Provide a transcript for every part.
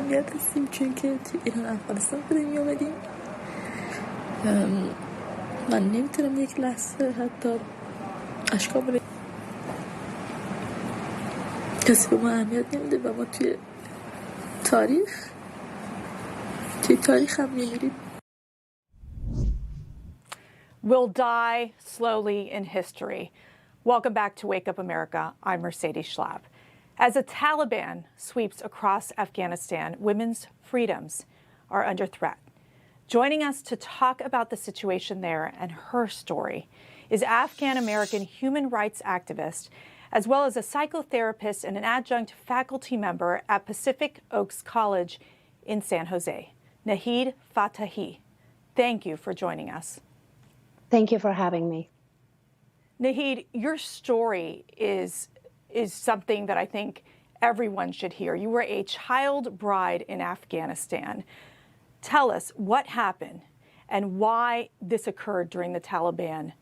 اهمیت هستیم چون که تو ایران افغانستان بودیم میامدیم. من نمیتونم یک لحظه حتی اشکام کسی به ما اهمیت نمیده و ما توی تاریخ هم میمیریم. We'll die slowly in history. Welcome back to Wake Up America. I'm Mercedes Schlapp. As the Taliban sweeps across Afghanistan, women's freedoms are under threat. Joining us to talk about the situation there and her story is Afghan-American human rights activist, as well as a psychotherapist and an adjunct faculty member at Pacific Oaks College in San Jose, Nahid Fattahi. Thank you for joining us. Thank you for having me. Nahid, your story is something that I think everyone should hear. You were a child bride in Afghanistan. Tell us what happened and why this occurred during the Taliban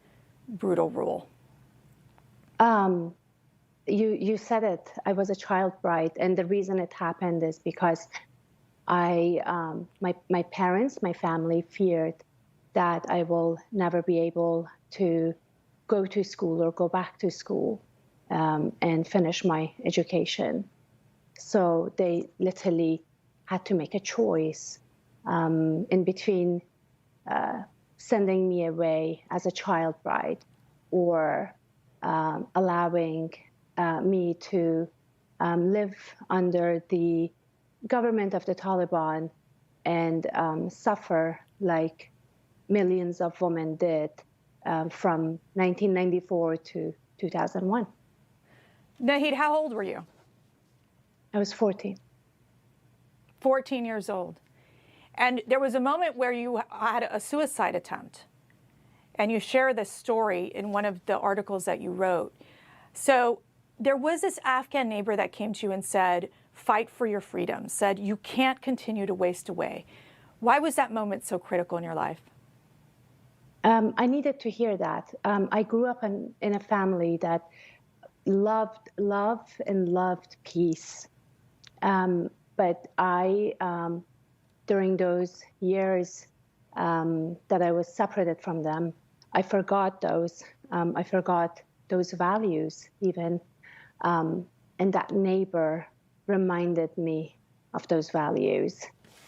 brutal rule. You said it. I was a child bride, and the reason it happened is because my parents, my family feared that I will never be able to go to school or go back to school and finish my education. So they literally had to make a choice in between sending me away as a child bride or allowing me to live under the government of the Taliban and suffer like millions of women did from 1994 to 2001. Nahid, how old were you? I was 14. 14 years old. And there was a moment where you had a suicide attempt. And you share this story in one of the articles that you wrote. So there was this Afghan neighbor that came to you and said, fight for your freedom, said you can't continue to waste away. Why was that moment so critical in your life? I needed to hear that. I grew up in a family that loved peace. But during those years that I was separated from them, I forgot those. I forgot those values even. And that neighbor reminded me of those values.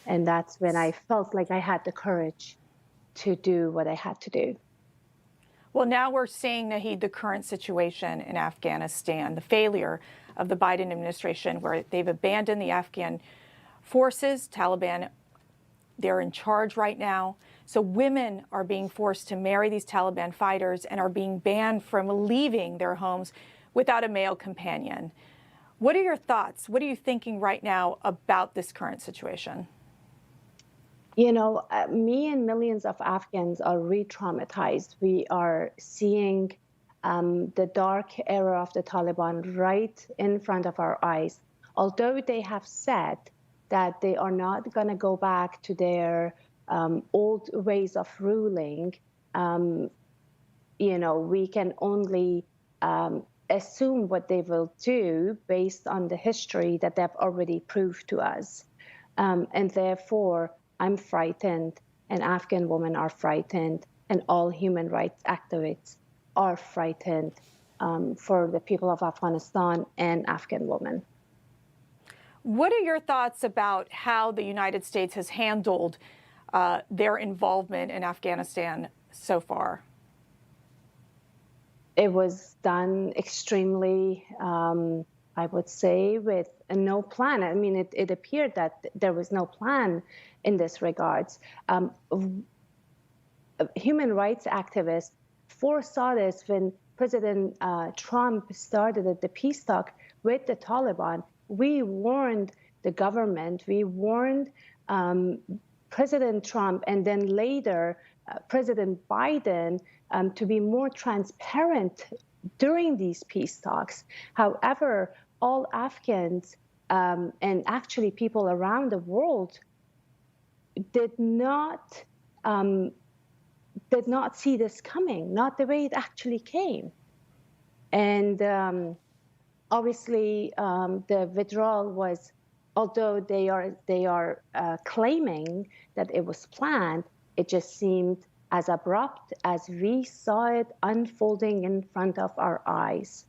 And that's when I felt like I had the courage to do what I had to do. Well, now we're seeing, Nahid, the current situation in Afghanistan, the failure of the Biden administration, where they've abandoned the Afghan forces. Taliban, they're in charge right now. So women are being forced to marry these Taliban fighters and are being banned from leaving their homes without a male companion. What are your thoughts? What are you thinking right now about this current situation? You know, me and millions of Afghans are re-traumatized. We are seeing the dark era of the Taliban right in front of our eyes. Although they have said that they are not going to go back to their old ways of ruling, you know, we can only assume what they will do based on the history that they've already proved to us. And therefore, I'm frightened, and Afghan women are frightened, and all human rights activists are frightened for the people of Afghanistan and Afghan women. What are your thoughts about how the United States has handled their involvement in Afghanistan so far? It was done extremely, I would say, with no plan. I mean, it appeared that there was no plan in this regards. Human rights activists foresaw this when President Trump started the peace talk with the Taliban. We warned the government, we warned President Trump, and then later President Biden to be more transparent during these peace talks. However, all Afghans and actually people around the world did not see this coming, not the way it actually came. And obviously, the withdrawal was although they are claiming that it was planned, it just seemed as abrupt as we saw it unfolding in front of our eyes.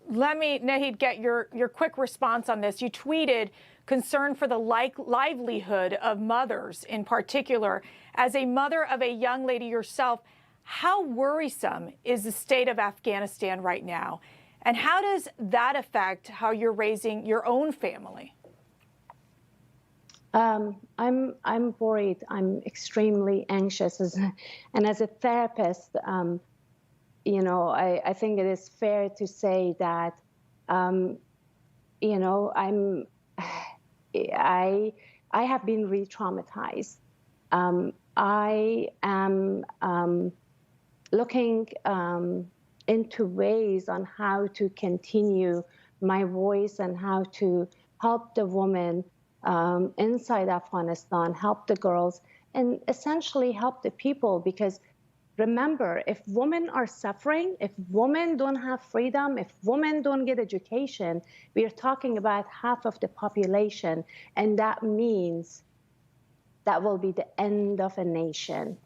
Let me, Nahid, get your quick response on this. You tweeted concern for the livelihood of mothers in particular. As a mother of a young lady yourself, how worrisome is the state of Afghanistan right now? And how does that affect how you're raising your own family? I'm worried. I'm extremely anxious, and as a therapist, you know, I think it is fair to say that, you know, I have been re-traumatized. I am looking into ways on how to continue my voice and how to help the women inside Afghanistan, help the girls, and essentially help the people. Because remember, if women are suffering, if women don't have freedom, if women don't get education, we are talking about half of the population, and that means that will be the end of a nation.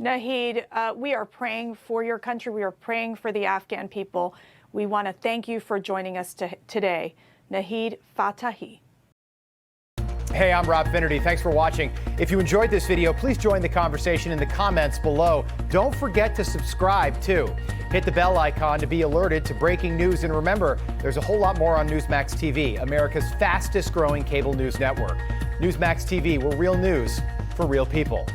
Nahid, we are praying for your country. We are praying for the Afghan people. We want to thank you for joining us today. Nahid Fattahi. Hey, I'm Rob Finnerty. Thanks for watching. If you enjoyed this video, please join the conversation in the comments below. Don't forget to subscribe, too. Hit the bell icon to be alerted to breaking news. And remember, there's a whole lot more on Newsmax TV, America's fastest growing cable news network. Newsmax TV, we're real news for real people.